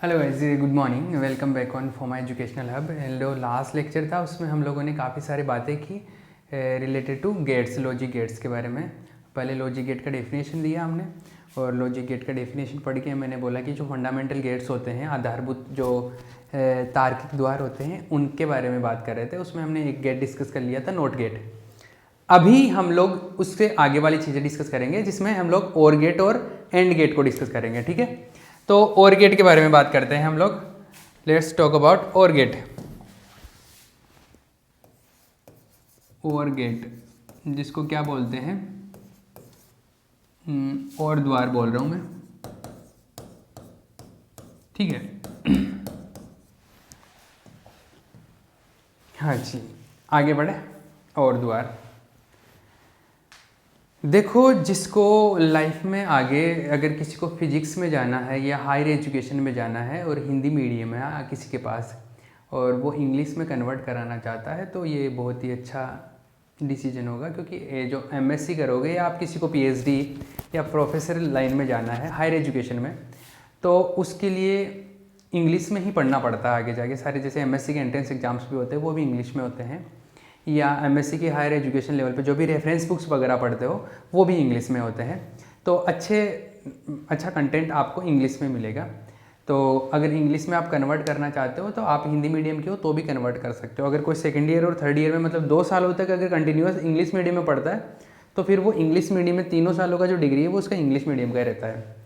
Hello guys, good morning, welcome back on for my educational hub. जो last lecture था उसमें हम लोगों ने काफ़ी सारी बातें की related to gates, logic gates के बारे में। पहले लॉजिक गेट का डेफिनेशन दिया हमने, और लॉजिक गेट का डेफिनेशन पढ़ के मैंने बोला कि जो फंडामेंटल गेट्स होते हैं, आधारभूत जो तार्किक द्वार होते हैं, उनके बारे में बात कर रहे थे। उसमें हमने एक गेट डिस्कस कर लिया था, नोट गेट। अभी हम लोग उससे आगे वाली चीज़ें डिस्कस करेंगे, जिसमें हम लोग और गेट और एंड गेट को डिस्कस करेंगे। ठीक है, तो और गेट के बारे में बात करते हैं हम लोग। लेट्स टॉक अबाउट और गेट। और गेट जिसको क्या बोलते हैं, और द्वार बोल रहा हूं मैं। ठीक है, हाँ जी, आगे बढ़े। और द्वार देखो, जिसको लाइफ में आगे अगर किसी को फिजिक्स में जाना है या हायर एजुकेशन में जाना है और हिंदी मीडियम है किसी के पास, और वो इंग्लिश में कन्वर्ट कराना चाहता है, तो ये बहुत ही अच्छा डिसीजन होगा। क्योंकि ये जो एमएससी करोगे या आप किसी को पीएचडी या प्रोफेसर लाइन में जाना है हायर एजुकेशन में, तो उसके लिए इंग्लिश में ही पढ़ना पड़ता है आगे जाके। सारे जैसे एमएससी के एंट्रेंस एग्जाम्स भी होते हैं वो भी इंग्लिश में होते हैं, या एमएससी की हायर एजुकेशन लेवल पे जो भी रेफरेंस बुक्स वगैरह पढ़ते हो वो भी इंग्लिश में होते हैं। तो अच्छा कंटेंट आपको इंग्लिश में मिलेगा। तो अगर इंग्लिश में आप कन्वर्ट करना चाहते हो तो आप हिंदी मीडियम के हो तो भी कन्वर्ट कर सकते हो। अगर कोई सेकेंड ईयर और थर्ड ईयर में मतलब 2 सालों तक अगर कंटिन्यूस इंग्लिश मीडियम में पढ़ता है, तो फिर वो इंग्लिश मीडियम में 3 सालों का जो डिग्री है वो उसका इंग्लिश मीडियम का ही रहता है।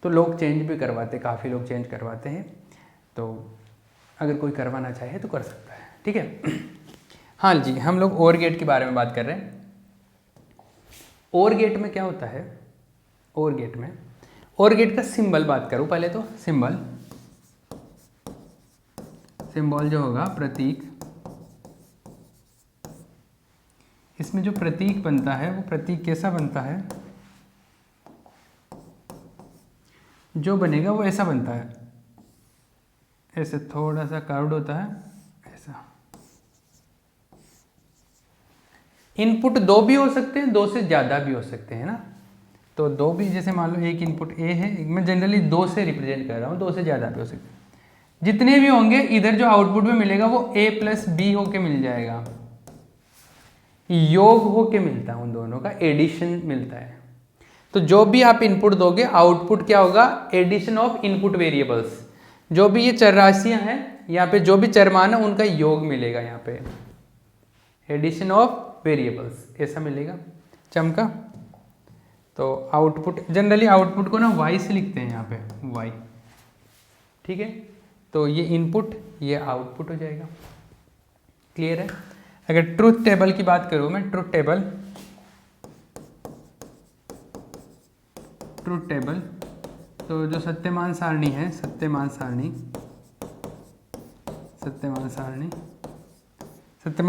तो लोग चेंज भी करवाते, काफ़ी लोग चेंज करवाते हैं। तो अगर कोई करवाना चाहे तो कर सकता है। ठीक है, हाँ जी, हम लोग और गेट के बारे में बात कर रहे हैं। और गेट में क्या होता है, और गेट का सिंबल बात करूं पहले तो। सिंबल जो होगा, प्रतीक, इसमें जो प्रतीक बनता है वो प्रतीक कैसा बनता है, जो बनेगा वो ऐसा बनता है, ऐसे थोड़ा सा कर्व्ड होता है ऐसा। इनपुट 2 भी हो सकते हैं, 2 से ज़्यादा भी हो सकते हैं ना। तो 2 भी, जैसे मान लो एक इनपुट ए है, मैं जनरली 2 से रिप्रेजेंट कर रहा हूँ, 2 से ज़्यादा भी हो सकते हैं। जितने भी होंगे इधर जो आउटपुट में मिलेगा वो a प्लस बी होके मिल जाएगा, योग होके मिलता है, उन दोनों का एडिशन मिलता है। तो जो भी आप इनपुट दोगे आउटपुट क्या होगा, एडिशन ऑफ इनपुट वेरिएबल्स। जो भी ये चर राशियां हैं यहाँ पे, जो भी चरमान है उनका योग मिलेगा यहाँ पे, एडिशन ऑफ वेरिएबल्स ऐसा मिलेगा, चमका। तो आउटपुट, जनरली आउटपुट को ना y से लिखते हैं यहाँ पे, y। ठीक है, तो ये इनपुट, ये आउटपुट हो जाएगा। क्लियर है। अगर ट्रुथ टेबल की बात करूँ मैं, ट्रुथ टेबल, तो जो सत्यमान सारणी है, सत्यमान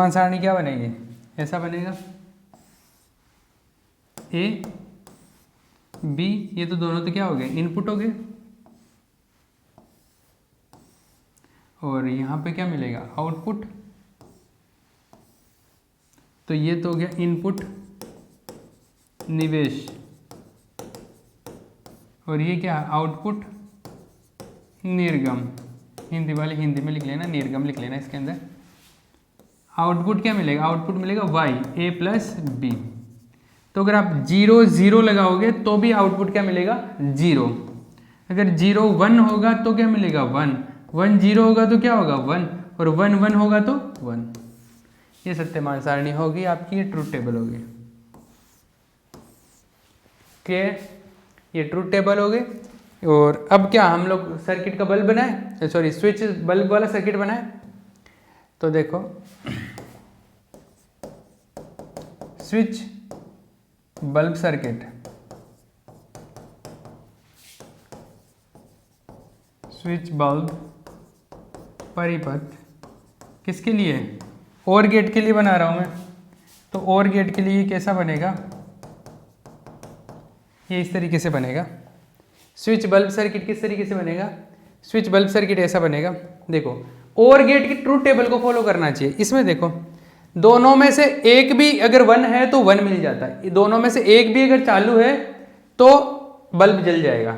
सारणी क्या बनेगी, ऐसा बनेगा, ए बी, ये तो दोनों तो क्या हो गए, इनपुट हो गए, और यहाँ पे क्या मिलेगा, आउटपुट। तो ये तो हो गया इनपुट निवेश, और ये क्या है, आउटपुट निर्गम। हिंदी वाले हिंदी में लिख लेना, निर्गम लिख लेना इसके अंदर। आउटपुट क्या मिलेगा, आउटपुट मिलेगा y, a प्लस बी। तो अगर आप 0 0 लगाओगे तो भी आउटपुट क्या मिलेगा, 0। अगर 0 1 होगा तो क्या मिलेगा, 1 1 0 होगा तो क्या होगा, 1, और 1 1 होगा तो 1। ये सत्यमान सारणी होगी आपकी, ये ट्रुथ टेबल होगी। क्लियर, ये ट्रुथ टेबल हो गए। और अब क्या हम लोग सर्किट का बल्ब बनाए, सॉरी स्विच बल्ब वाला सर्किट बनाए। तो देखो, switch bulb circuit, switch bulb परिपथ किसके लिए, और गेट के लिए बना रहा हूं मैं। तो और गेट के लिए कैसा बनेगा, ये इस तरीके से बनेगा। स्विच बल्ब सर्किट किस तरीके से बनेगा, स्विच बल्ब सर्किट ऐसा बनेगा। देखो, और गेट की ट्रुथ टेबल को फॉलो करना चाहिए। इसमें देखो, दोनों में से एक भी अगर 1 है तो 1 मिल जाता है, दोनों में से एक भी अगर चालू है तो बल्ब जल जाएगा।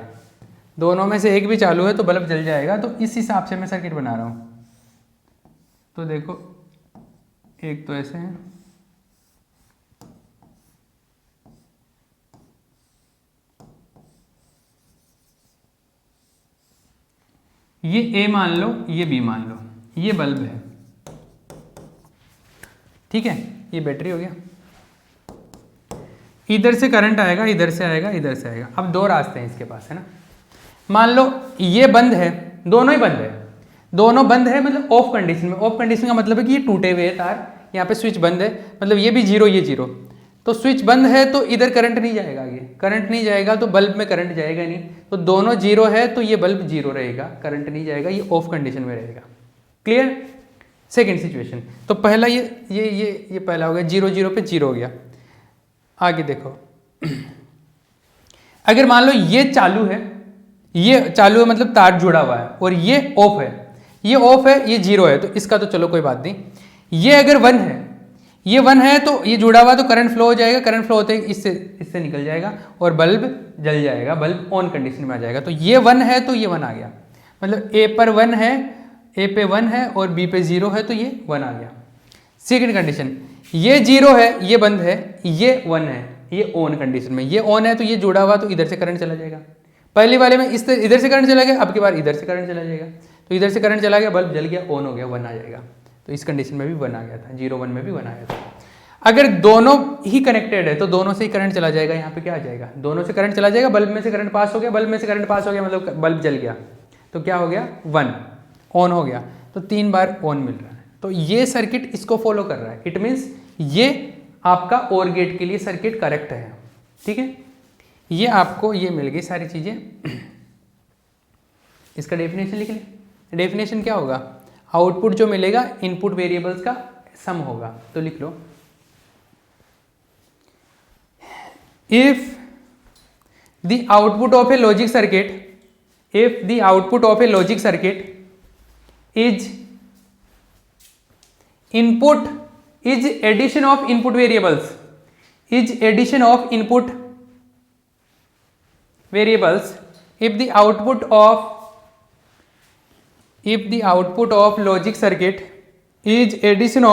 दोनों में से एक भी चालू है तो बल्ब जल जाएगा। तो इस हिसाब से मैं सर्किट बना रहा हूँ। तो देखो, एक तो ऐसे है, ये ए मान लो, ये बी मान लो, ये बल्ब है, ठीक है, ये बैटरी हो गया। इधर से करंट आएगा, इधर से आएगा, इधर से आएगा। अब दो रास्ते हैं इसके पास, है ना। मान लो ये बंद है, दोनों ही बंद है, दोनों बंद है मतलब ऑफ कंडीशन में। ऑफ कंडीशन का मतलब है कि ये टूटे हुए तार, यहाँ पे स्विच बंद है, मतलब ये भी जीरो, ये जीरो। तो स्विच बंद है तो इधर करंट नहीं जाएगा, आगे करंट नहीं जाएगा तो बल्ब में करंट जाएगा नहीं। तो दोनों जीरो है तो ये बल्ब जीरो रहेगा, करंट नहीं जाएगा, ये ऑफ कंडीशन में रहेगा। क्लियर। सेकेंड सिचुएशन, तो पहला ये पहला हो गया, जीरो जीरो पे जीरो हो गया। आगे देखो, अगर मान लो ये चालू है, ये चालू है मतलब तार जुड़ा हुआ है, और ये ऑफ है, ये ऑफ है, ये जीरो है, तो इसका तो चलो कोई बात नहीं। ये अगर वन है, ये वन है तो ये जुड़ा हुआ तो करंट फ्लो हो जाएगा, करंट फ्लो होते ही इससे निकल जाएगा और बल्ब जल जाएगा, बल्ब ऑन कंडीशन में आ जाएगा। तो ये वन है तो ये वन आ गया, मतलब ए पर वन है, ए पे वन है और बी पे जीरो है तो ये वन आ गया। सेकेंड कंडीशन, ये जीरो है, ये बंद है, ये वन है, ये ऑन कंडीशन में, ये ऑन है तो ये जुड़ा हुआ तो इधर से करंट चला जाएगा। पहले वाले में इधर से करंट चला गया, अब की बार इधर से करंट चला जाएगा, तो इधर से करंट चला गया, बल्ब जल गया, ऑन हो गया, वन आ जाएगा। तो इस कंडीशन में भी वन आ गया था, जीरो वन में भी वन आ गया था। अगर दोनों ही कनेक्टेड है तो दोनों से ही करंट चला जाएगा। यहाँ पे क्या आ जाएगा, दोनों से करंट चला जाएगा, बल्ब में से करंट पास हो गया, बल्ब में से करंट पास हो गया मतलब बल्ब जल गया, तो क्या हो गया, वन ऑन हो गया, तो 3 बार ऑन मिल रहा है। तो ये सर्किट इसको फॉलो कर रहा है। इट मीन्स ये आपका OR गेट के लिए सर्किट करेक्ट है, ठीक है। ये आपको ये मिल गई सारी चीजें। इसका डेफिनेशन लिख ले। डेफिनेशन क्या होगा, आउटपुट जो मिलेगा इनपुट वेरिएबल्स का सम होगा, तो लिख लो, if the output of a logic circuit, if the output of a logic circuit is input, is addition of input variables, is addition of input variables, if the output of logic circuit is addition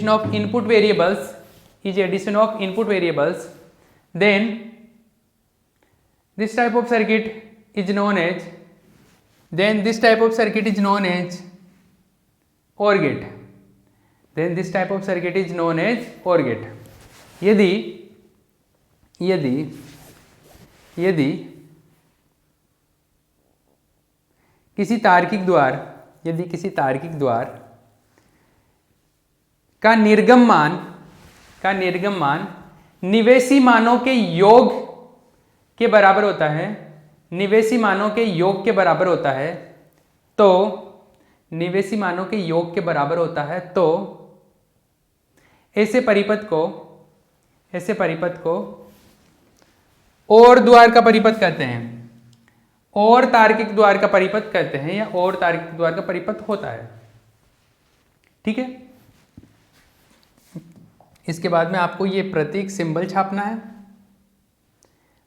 of input variables, then this type of circuit is known as OR gate. Then this type of circuit is known as OR gate. यदि किसी तार्किक द्वार का निर्गम मान निवेशी मानों के योग के बराबर होता है, तो ऐसे परिपथ को OR द्वार का परिपथ कहते हैं, और तार्किक द्वार का परिपथ कहते हैं, या और तार्किक द्वार का परिपथ होता है, ठीक है। इसके बाद में आपको ये प्रतीक सिंबल छापना है,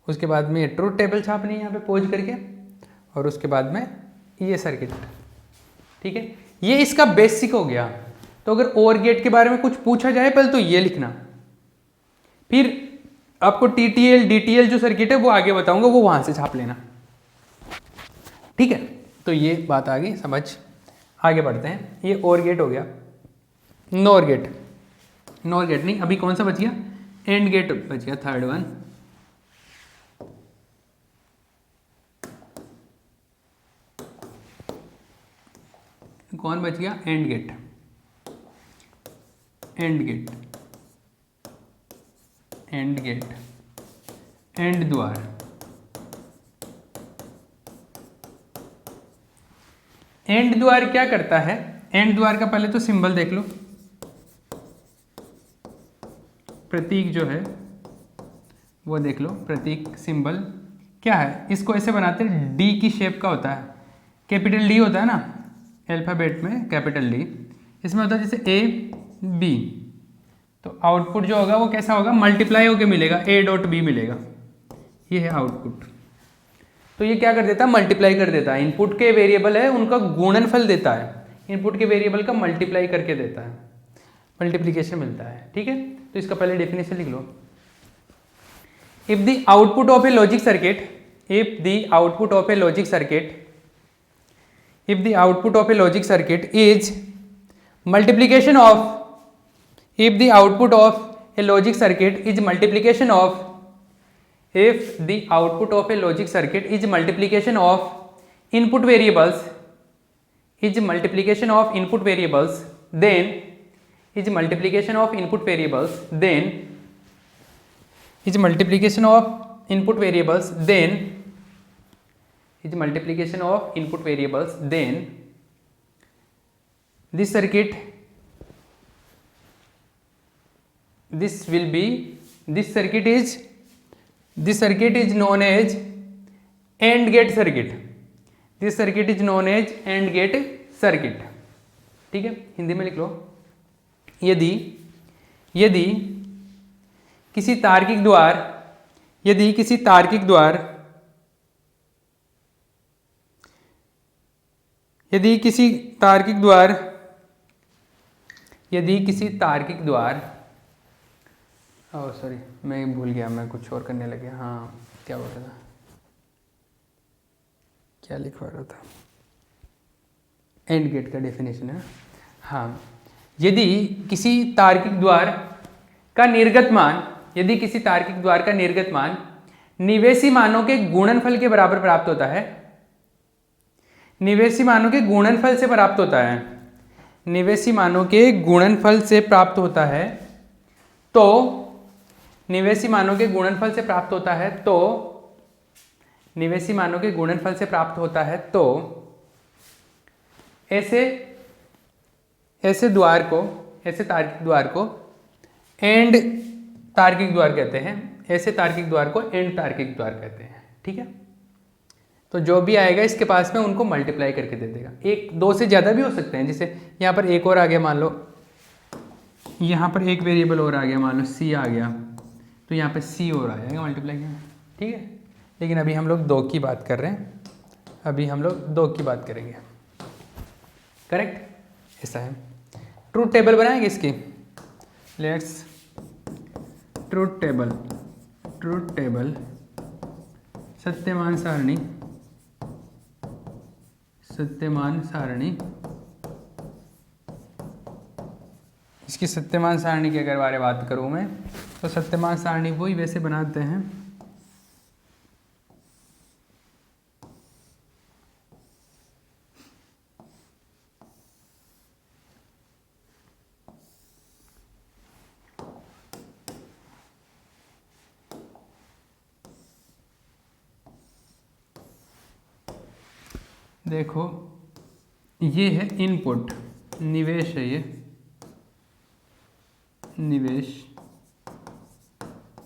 उसके बाद में ये ट्रुथ टेबल छापनी है यहाँ पे पोज करके, और उसके बाद में ये सर्किट, ठीक है। ये इसका बेसिक हो गया। तो अगर OR गेट के बारे में कुछ पूछा जाए पहले तो ये लिखना, फिर आपको TTL DTL जो सर्किट है वो आगे बताऊंगा, वो वहां से छाप लेना, ठीक है। तो ये बात आ गई समझ। आगे बढ़ते हैं। ये OR गेट हो गया। NOR गेट नहीं, अभी कौन सा बच गया, एंड गेट बच गया, थर्ड वन। कौन बच गया, एंड गेट, एंड द्वार। एंड द्वार क्या करता है, एंड द्वार का पहले तो सिंबल देख लो, प्रतीक जो है वो देख लो। प्रतीक सिंबल क्या है, इसको ऐसे बनाते हैं, डी की शेप का होता है, कैपिटल डी होता है ना अल्फाबेट में, कैपिटल डी। इसमें होता है जैसे A बी, तो आउटपुट जो होगा वो कैसा होगा, मल्टीप्लाई होके मिलेगा, ए डॉट बी मिलेगा, ये है आउटपुट। तो ये क्या कर देता है, मल्टीप्लाई कर देता है, इनपुट के वेरिएबल है उनका गुणनफल देता है, इनपुट के वेरिएबल का मल्टीप्लाई करके देता है, मल्टीप्लिकेशन मिलता है। ठीक है, तो इसका पहले डेफिनेशन लिख लो। If the output of a logic circuit, if the output of a logic circuit, if the output of a logic circuit is multiplication of, if the output of a logic circuit is multiplication of, if the output of a logic circuit is multiplication of input variables, is multiplication of input variables, then is multiplication of input variables, then is multiplication of input variables, then is multiplication of input variables, then this circuit, this will be, this circuit is known as AND gate circuit, this circuit is known as AND gate circuit। ठीक है, हिंदी में लिख लो। यदि किसी तार्किक द्वार, यदि किसी तार्किक द्वार, यदि किसी तार्किक द्वार, यदि किसी तार्किक द्वार, ओह सॉरी मैं भूल गया, मैं कुछ और करने लगे। हाँ क्या बोल रहा था, क्या लिखवा रहा था, एंड गेट का डेफिनेशन है। हाँ, यदि किसी तार्किक द्वार का निर्गत मान, यदि किसी तार्किक द्वार का निर्गत मान निवेशी मानों के गुणनफल के बराबर प्राप्त होता है, निवेशी मानों के गुणनफल से प्राप्त होता है, निवेशी मानों के गुणनफल से प्राप्त होता है, तो निवेशी मानों के गुणनफल से प्राप्त होता है, तो निवेशी मानों के गुणनफल से प्राप्त होता है, तो ऐसे द्वार को, ऐसे तार्किक द्वार को एंड तार्किक द्वार कहते हैं, ऐसे तार्किक द्वार को एंड तार्किक द्वार कहते हैं। ठीक है, तो जो भी आएगा इसके पास में उनको मल्टीप्लाई करके दे देगा। एक दो से ज़्यादा भी हो सकते हैं, जैसे यहाँ पर एक और आ गया, मान लो यहाँ पर एक वेरिएबल और आ गया, मान लो सी आ गया, तो यहाँ पे सी और आ जाएगा मल्टीप्लाई किया। ठीक है, लेकिन अभी हम लोग 2 की बात कर रहे हैं, अभी हम लोग 2 की बात करेंगे। करेक्ट, ऐसा है। ट्रूथ टेबल बनाएंगे इसकी, let's truth table, truth table सत्यमान सारणी, सत्यमान सारणी, इसकी सत्यमान सारणी की अगर बारे बात करूं मैं, तो सत्यमान सारणी वही वैसे बनाते हैं। देखो ये है इनपुट, निवेश है ये, निवेश,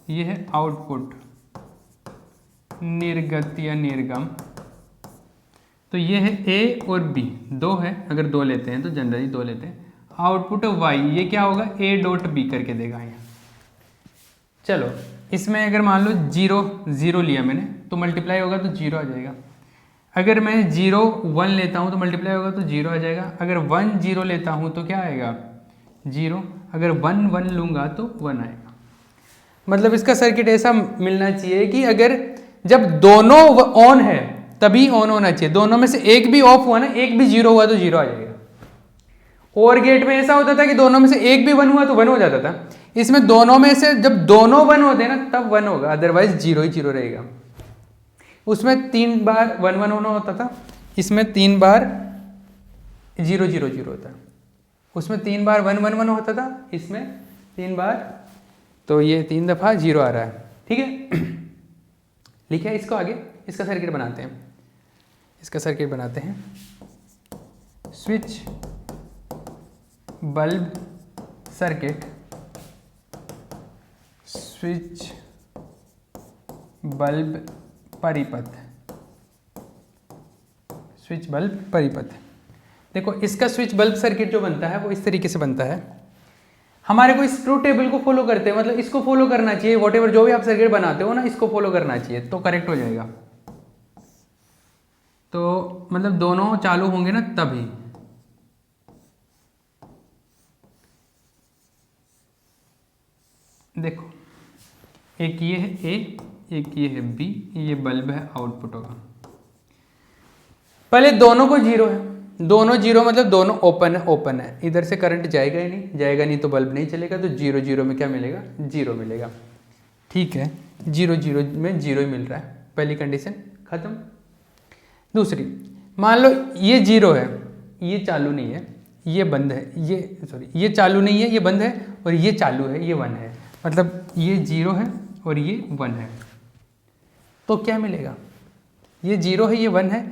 ये है आउटपुट, निर्गत या निर्गम। तो ये है ए और बी, 2 है, अगर 2 लेते हैं तो जनरली 2 लेते हैं। आउटपुट वाई, ये क्या होगा, ए डॉट बी करके देगा ये। चलो इसमें अगर मान लो 0 0 लिया मैंने, तो मल्टीप्लाई होगा तो 0 आ जाएगा। अगर मैं 0 1 लेता हूँ तो मल्टीप्लाई होगा तो 0 आ जाएगा। अगर 1 0 लेता हूँ तो क्या आएगा, 0। अगर 1 1 लूँगा तो 1 आएगा। मतलब इसका सर्किट ऐसा मिलना चाहिए कि अगर जब दोनों ऑन है तभी ऑन होना चाहिए, दोनों में से एक भी ऑफ हुआ ना, एक भी 0 हुआ तो 0 आ जाएगा। और गेट में ऐसा होता था कि दोनों में से एक भी 1 हुआ तो 1 हो जाता था। इसमें दोनों में से जब दोनों 1 होते हैं ना तब 1 होगा, अदरवाइज 0 ही 0 रहेगा। उसमें 3 बार 1 1 होना होता था, इसमें 3 बार 0 0 0 होता है। उसमें 3 बार 1 1 1 होता था, इसमें 3 बार, तो ये 3 दफ़ा 0 आ रहा है। ठीक है, लिखिए इसको आगे, इसका सर्किट बनाते हैं, इसका सर्किट बनाते हैं। Switch bulb circuit, switch bulb परिपथ, स्विच बल्ब परिपथ। देखो इसका स्विच बल्ब सर्किट जो बनता है वो इस तरीके से बनता है हमारे को इस ट्रूथ टेबल को फॉलो करते हैं, मतलब इसको फॉलो करना चाहिए, वॉटेवर जो भी आप सर्किट बनाते हो ना, इसको फॉलो करना चाहिए तो करेक्ट हो जाएगा। तो मतलब दोनों चालू होंगे ना तभी। देखो एक ये है ए, एक ये है बी, ये बल्ब है, आउटपुट होगा। पहले दोनों को जीरो है, दोनों जीरो मतलब दोनों ओपन है, ओपन है, इधर से करंट जाएगा ही नहीं, जाएगा नहीं तो बल्ब नहीं चलेगा, तो जीरो जीरो में क्या मिलेगा, जीरो मिलेगा। ठीक है, जीरो जीरो में जीरो ही मिल रहा है, पहली कंडीशन खत्म। दूसरी, मान लो ये जीरो है, ये चालू नहीं है, ये बंद है, ये सॉरी ये चालू नहीं है, ये बंद है, और ये चालू है, ये वन है, मतलब ये जीरो है और ये वन है, तो क्या मिलेगा, ये जीरो है, ये वन है,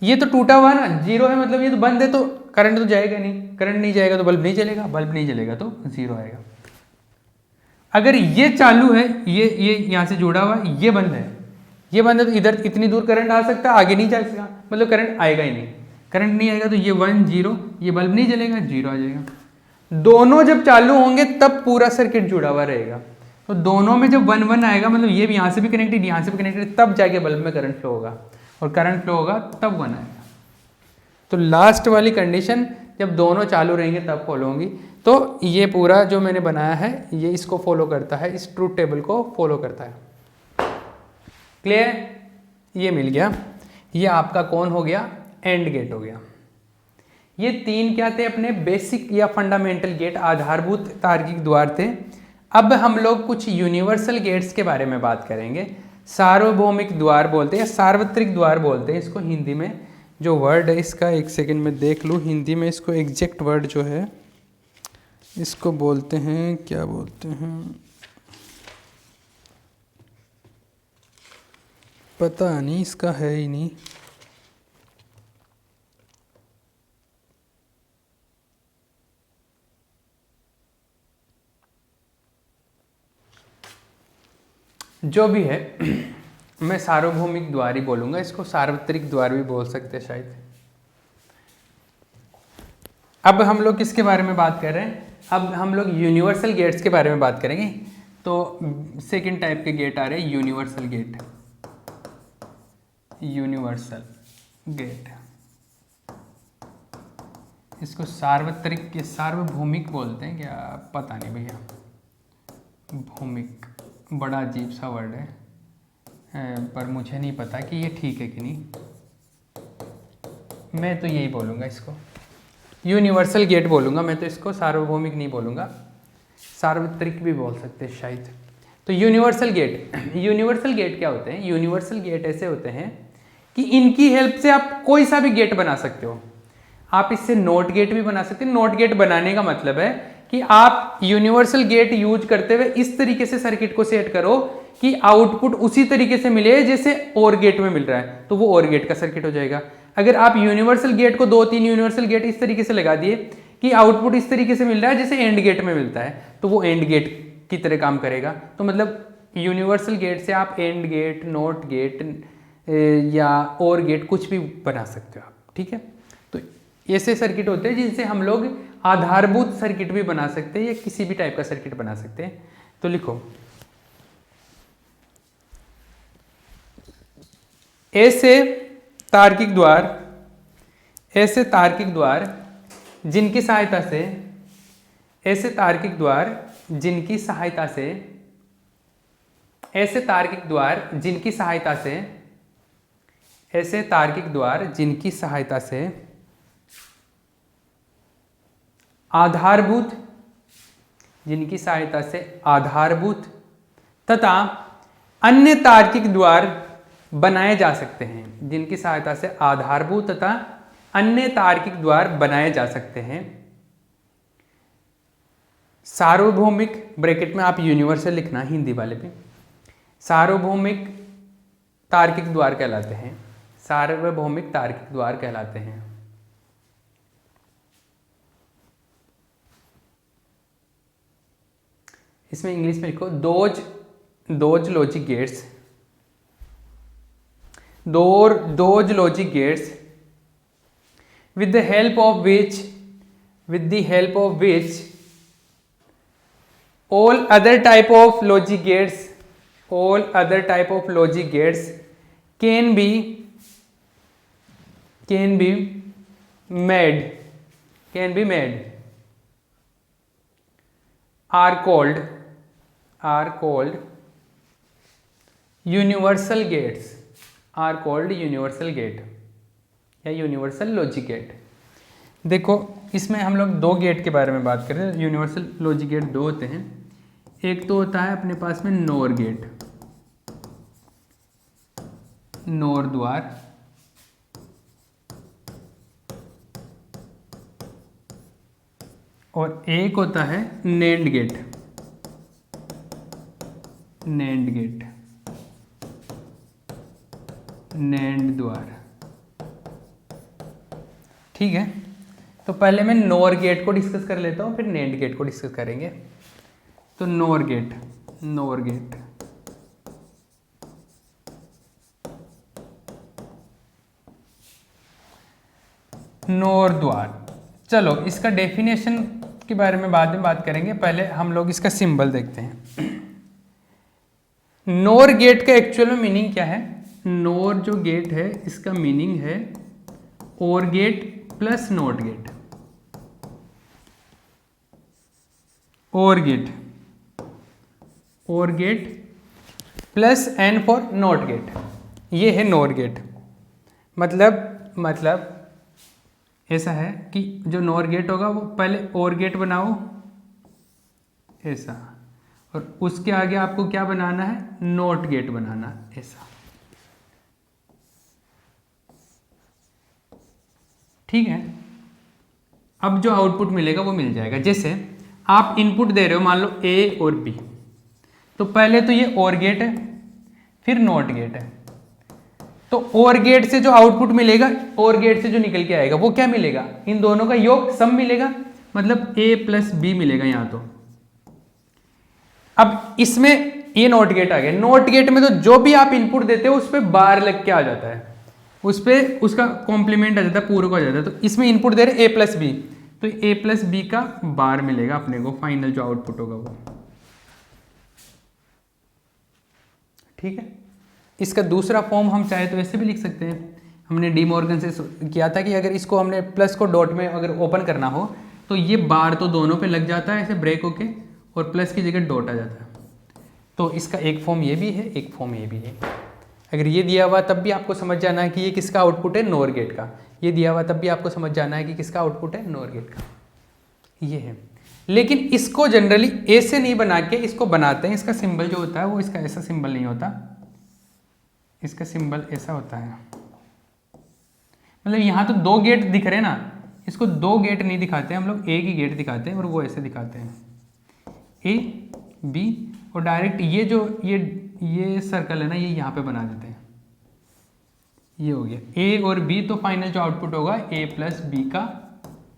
ये तो टूटा हुआ ना, जीरो है मतलब ये तो बंद है, तो करंट तो जाएगा नहीं, करंट नहीं जाएगा तो बल्ब नहीं चलेगा, बल्ब नहीं चलेगा तो जीरो आएगा। अगर ये चालू है, ये यहाँ से जुड़ा हुआ, ये बंद है, ये बंद है, तो इधर इतनी दूर करंट आ सकता है, आगे नहीं जा सकता, मतलब करंट आएगा ही नहीं, करंट नहीं आएगा तो ये वन जीरो, ये बल्ब नहीं जलेगा, जीरो आ जाएगा। दोनों जब चालू होंगे तब पूरा सर्किट जुड़ा हुआ रहेगा, तो दोनों में जब वन वन आएगा, मतलब ये भी यहाँ से भी कनेक्टेड, यहाँ से भी कनेक्टेड, तब जाके बल्ब में करंट फ्लो होगा, और करंट फ्लो होगा तब वन आएगा। तो लास्ट वाली कंडीशन जब दोनों चालू रहेंगे तब फॉलो होंगी। तो ये पूरा जो मैंने बनाया है ये इसको फॉलो करता है, इस ट्रूथ टेबल को फॉलो करता है। क्लियर, ये मिल गया, ये आपका कौन हो गया, एंड गेट हो गया। ये तीन क्या थे, अपने बेसिक या फंडामेंटल गेट, आधारभूत तार्किक द्वार थे। अब हम लोग कुछ यूनिवर्सल गेट्स के बारे में बात करेंगे। सार्वभौमिक द्वार बोलते हैं या सार्वत्रिक द्वार बोलते हैं इसको हिंदी में। जो वर्ड है इसका, एक सेकंड में देख लूँ हिंदी में इसको, एग्जैक्ट वर्ड जो है इसको बोलते हैं, क्या बोलते हैं पता नहीं, इसका है ही नहीं। जो भी है मैं सार्वभौमिक द्वार ही बोलूंगा इसको, सार्वत्रिक द्वार भी बोल सकते हैं शायद। अब हम लोग किसके बारे में बात कर रहे हैं, अब हम लोग यूनिवर्सल गेट्स के बारे में बात करेंगे। तो सेकंड टाइप के गेट आ रहे हैं, यूनिवर्सल गेट, यूनिवर्सल गेट, इसको सार्वत्रिक या सार्वभौमिक बोलते हैं क्या, पता नहीं भैया, भौमिक बड़ा अजीब सा वर्ड है, पर मुझे नहीं पता कि ये ठीक है कि नहीं, मैं तो यही बोलूँगा इसको, यूनिवर्सल गेट बोलूँगा मैं तो इसको, सार्वभौमिक नहीं बोलूँगा, सार्वत्रिक भी बोल सकते हैं शायद। तो यूनिवर्सल गेट, यूनिवर्सल गेट क्या होते हैं, यूनिवर्सल गेट ऐसे होते हैं कि इनकी हेल्प से आप कोई सा भी गेट बना सकते हो। आप इससे नोट गेट भी बना सकते हैं। नोट गेट बनाने का मतलब है कि आप यूनिवर्सल गेट यूज करते हुए इस तरीके से सर्किट को सेट करो कि आउटपुट उसी तरीके से मिले जैसे और गेट में मिल रहा है, तो वो और गेट का सर्किट हो जाएगा। अगर आप यूनिवर्सल गेट को 2-3 यूनिवर्सल गेट इस तरीके से लगा दिए कि आउटपुट इस तरीके से मिल रहा है जैसे एंड गेट में मिलता है, तो वो एंड गेट की तरह काम करेगा। तो मतलब यूनिवर्सल गेट से आप एंड गेट, नोट गेट या और गेट कुछ भी बना सकते हो आप, ठीक है। तो ऐसे सर्किट होते हैं जिनसे हम लोग आधारभूत सर्किट भी बना सकते हैं या किसी भी टाइप का सर्किट बना सकते हैं। तो लिखो, ऐसे तार्किक द्वार, ऐसे तार्किक द्वार जिनकी सहायता से, ऐसे तार्किक द्वार जिनकी सहायता से, ऐसे तार्किक द्वार जिनकी सहायता से, ऐसे तार्किक द्वार जिनकी सहायता से आधारभूत, जिनकी सहायता से आधारभूत तथा अन्य तार्किक द्वार बनाए जा सकते हैं, जिनकी सहायता से आधारभूत तथा अन्य तार्किक द्वार बनाए जा सकते हैं। सार्वभौमिक, ब्रैकेट में आप यूनिवर्सल लिखना हिंदी वाले पे, सार्वभौमिक तार्किक द्वार कहलाते हैं, सार्वभौमिक तार्किक द्वार कहलाते हैं। इसमें इंग्लिश में लिखो, those logic gates, those logic gates with the help of which all other type of logic gates, all other type of logic gates can be made are called universal gates, are called universal gate या universal logic gate. देखो इसमें हम लोग दो gate के बारे में बात कर रहे हैं। यूनिवर्सल लॉजिक गेट दो होते हैं, एक तो होता है अपने पास में नोर गेट, नोर द्वार, और एक होता है NAND gate, NAND gate, NAND द्वार। ठीक है, तो पहले मैं नोर गेट को डिस्कस कर लेता हूं, फिर नेंड गेट को डिस्कस करेंगे। तो नोर गेट, नोर गेट नोर द्वार। चलो इसका डेफिनेशन के बारे में बाद में बात करेंगे, पहले हम लोग इसका सिंबल देखते हैं। नोर गेट का एक्चुअल में मीनिंग क्या है? नोर जो गेट है इसका मीनिंग है OR gate plus not gate, OR gate plus N for not gate, ये है नोर गेट। मतलब ऐसा है कि जो नोर गेट होगा वो पहले और गेट बनाओ ऐसा, और उसके आगे आपको क्या बनाना है? नॉट गेट बनाना ऐसा। ठीक है, अब जो आउटपुट मिलेगा वो मिल जाएगा। जैसे आप इनपुट दे रहे हो मान लो ए और बी, तो पहले तो ये और गेट है फिर नॉट गेट है, तो और गेट से जो आउटपुट मिलेगा, और गेट से जो निकल के आएगा वो क्या मिलेगा? इन दोनों का योग सम मिलेगा, मतलब ए प्लस बी मिलेगा यहाँ। तो अब इसमें ये नॉट गेट आ गया। नॉट गेट में तो जो भी आप इनपुट देते हो उस पर बार लग के आ जाता है, उस पर उसका कॉम्प्लीमेंट आ जाता है, पूरक हो जाता है। तो इसमें इनपुट दे रहे ए प्लस बी, तो ए प्लस बी का बार मिलेगा अपने को, फाइनल जो आउटपुट होगा वो। ठीक है, इसका दूसरा फॉर्म हम चाहे तो ऐसे भी लिख सकते हैं। हमने डी मॉर्गन से किया था कि अगर इसको हमने प्लस को डॉट में अगर ओपन करना हो तो ये बार तो दोनों पे लग जाता है ऐसे ब्रेक होके, और प्लस की जगह डॉट आ जाता है। तो इसका एक फॉर्म ये भी है, एक फॉर्म ये भी है। अगर ये दिया हुआ तब भी आपको समझ जाना है कि ये किसका आउटपुट है? नोर गेट का। ये दिया हुआ तब भी आपको समझ जाना है कि किसका आउटपुट है? नोर गेट का। ये है, लेकिन इसको जनरली ए से नहीं बना के इसको बनाते हैं। इसका सिंबल जो होता है वो इसका ऐसा सिंबल नहीं होता, इसका सिंबल ऐसा होता है। मतलब यहाँ तो दो गेट दिख रहे हैं ना, इसको दो गेट नहीं दिखाते हम लोग, एक ही गेट दिखाते हैं, और वो ऐसे दिखाते हैं ए बी, और डायरेक्ट ये जो ये सर्कल है ना, ये यहाँ पे बना देते हैं। ये हो गया ए और बी, तो फाइनल जो आउटपुट होगा ए प्लस बी का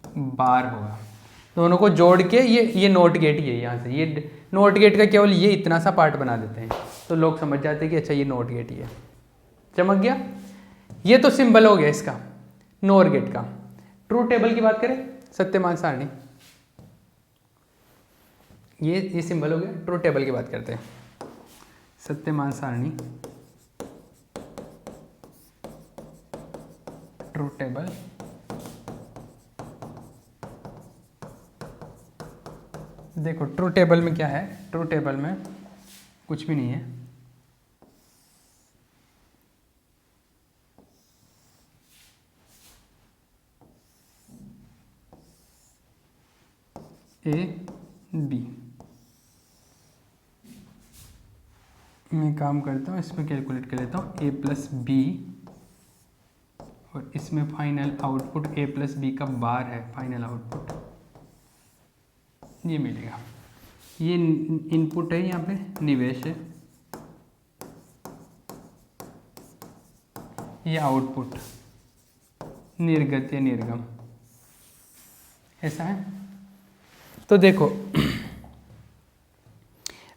बार होगा। दोनों को जोड़ के ये नोट गेट ही है। यहाँ से ये नोट गेट का केवल ये इतना सा पार्ट बना देते हैं, तो लोग समझ जाते हैं कि अच्छा ये नोट गेट ही है। चमक गया? ये तो सिंबल हो गया इसका नोर गेट का। ट्रू टेबल की बात करें, सत्यमान सारणी, ये सिंबल हो गया। ट्रू टेबल की बात करते हैं, सत्यमान सारणी, ट्रू टेबल। देखो ट्रू टेबल में क्या है? ट्रू टेबल में कुछ भी नहीं है, ए बी। मैं काम करता हूँ, इसमें कैलकुलेट कर लेता हूँ ए प्लस बी, और इसमें फाइनल आउटपुट ए प्लस बी का बार है, फाइनल आउटपुट ये मिलेगा। ये इनपुट है, यहाँ पे निवेश है, ये आउटपुट निर्गत या निर्गम, ऐसा है। तो देखो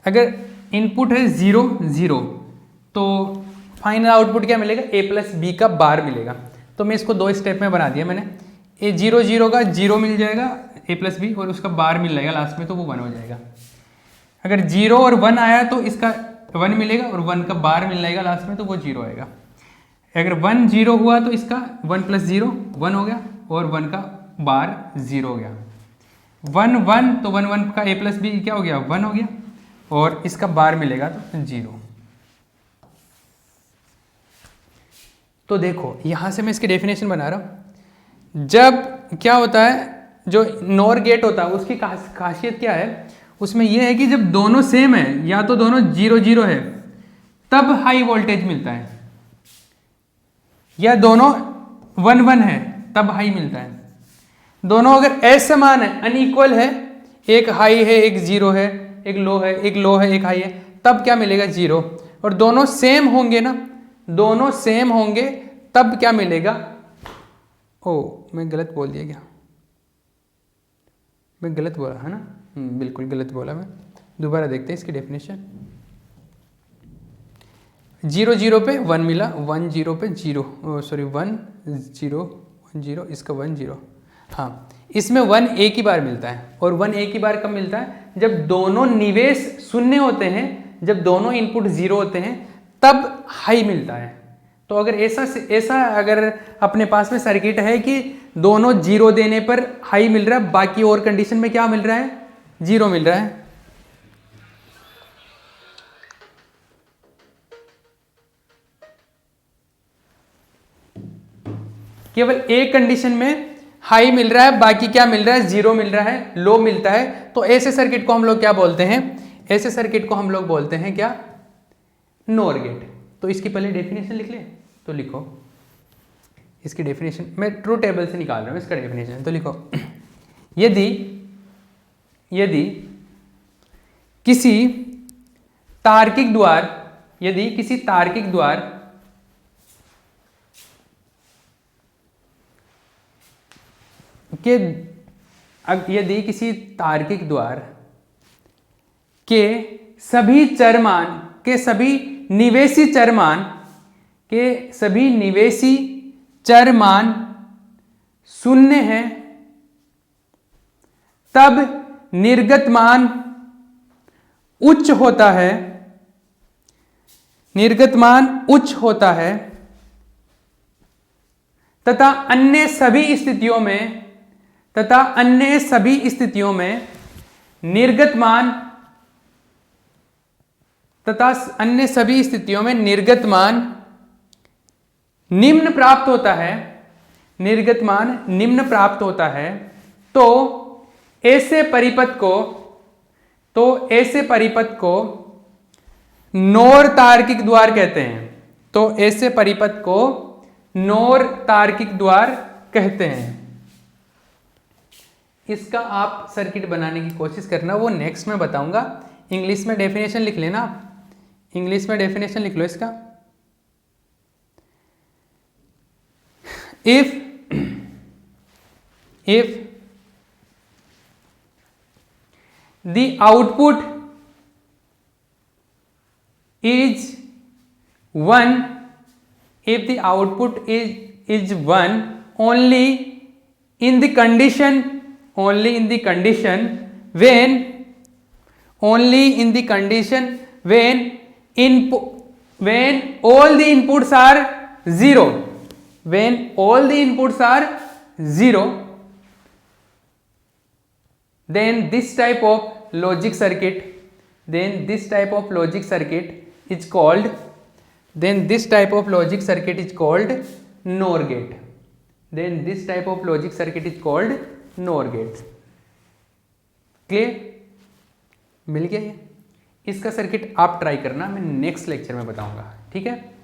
अगर इनपुट है 0 0, तो फाइनल आउटपुट क्या मिलेगा? ए प्लस बी का बार मिलेगा। तो मैं इसको दो स्टेप में बना दिया मैंने। ए 0 0 का 0 मिल जाएगा ए प्लस बी, और उसका बार मिल जाएगा लास्ट में, तो वो 1 हो जाएगा। अगर 0 और 1 आया तो इसका 1 मिलेगा और 1 का बार मिल जाएगा लास्ट में, तो वो 0 आएगा। अगर 1 0 हुआ तो इसका 1 + 0 1 हो गया और 1 का बार 0 हो गया। 1 1 तो 1 1 का a + b क्या हो गया 1 हो गया और इसका बार मिलेगा तो 0। तो देखो यहाँ से मैं इसकी डेफिनेशन बना रहा हूँ। जब क्या होता है, जो नॉर गेट होता है उसकी खासियत क्या है, उसमें यह है कि जब दोनों सेम है या तो दोनों 0 0 है तब हाई वोल्टेज मिलता है, या दोनों 1 1 है तब हाई मिलता है। दोनों अगर असमान है, अनइक्वल है, एक हाई है एक 0 है, एक लो है एक लो है एक हाई है, तब क्या मिलेगा 0। और दोनों सेम होंगे ना, दोनों सेम होंगे तब क्या मिलेगा, ओ मैं गलत बोल दिया क्या, मैं गलत बोला है ना, बिल्कुल गलत बोला मैं। दोबारा देखते हैं इसकी डेफिनेशन। 0 0 पे 1 मिला, 1 0 पे 0 सॉरी 1 0 1 0, इसका 1 0। हाँ, इसमें 1 एक ही बार मिलता है। और 1 एक ही बार कब मिलता है, जब दोनों निवेश शून्य होते हैं, जब दोनों इनपुट 0 होते हैं तब हाई मिलता है। तो अगर ऐसा अगर अपने पास में सर्किट है कि दोनों 0 देने पर हाई मिल रहा है, बाकी और कंडीशन में क्या मिल रहा है 0 मिल रहा है। केवल एक कंडीशन में हाई मिल रहा है, बाकी क्या मिल रहा है 0 मिल रहा है, लो मिलता है। तो ऐसे सर्किट को हम लोग क्या बोलते हैं, ऐसे सर्किट को हम लोग बोलते हैं क्या, नॉर गेट। तो इसकी पहले डेफिनेशन लिख ले, तो लिखो इसकी डेफिनेशन, मैं ट्रू टेबल से निकाल रहा हूं इसका डेफिनेशन। तो लिखो यदि किसी तार्किक द्वार, यदि किसी तार्किक द्वार के, यदि किसी तार्किक द्वार के सभी चरमान के सभी निवेशी चरमान के सभी निवेशी चरमान शून्य है, तब निर्गत मान उच्च होता है, निर्गत मान उच्च होता है, तथा अन्य सभी स्थितियों में, तथा अन्य सभी स्थितियों में निर्गत मान, तथा अन्य सभी स्थितियों में निर्गत मान निम्न प्राप्त होता है, निर्गत मान निम्न प्राप्त होता है। तो ऐसे परिपथ को नॉर तार्किक द्वार कहते हैं। तो ऐसे परिपथ को नॉर तार्किक द्वार कहते हैं। इसका आप सर्किट बनाने की कोशिश करना, वो नेक्स्ट में बताऊंगा। इंग्लिश में डेफिनेशन लिख लेना आप, इंग्लिश में डेफिनेशन लिख लो इसका। if the output is 1, if the output is 1 only in the condition when all the inputs are 0, when all the inputs are 0, then this type of logic circuit is called NOR gate. Then this type of logic circuit is called NOR gate. Clear, मिल गया ये? इसका circuit आप try करना, मैं next lecture में बताऊंगा, ठीक है।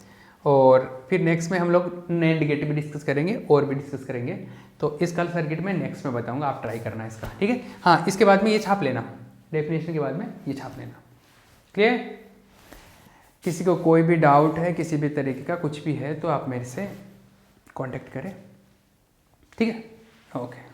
और फिर नेक्स्ट में हम लोग NAND गेट भी डिस्कस करेंगे और भी डिस्कस करेंगे। तो इसका सर्किट मैं नेक्स्ट में बताऊंगा, आप ट्राई करना इसका, ठीक है। हाँ, इसके बाद में ये छाप लेना, डेफिनेशन के बाद में ये छाप लेना। क्लियर? किसी को कोई भी डाउट है, किसी भी तरीके का कुछ भी है, तो आप मेरे से कांटेक्ट करें, ठीक है। ओके।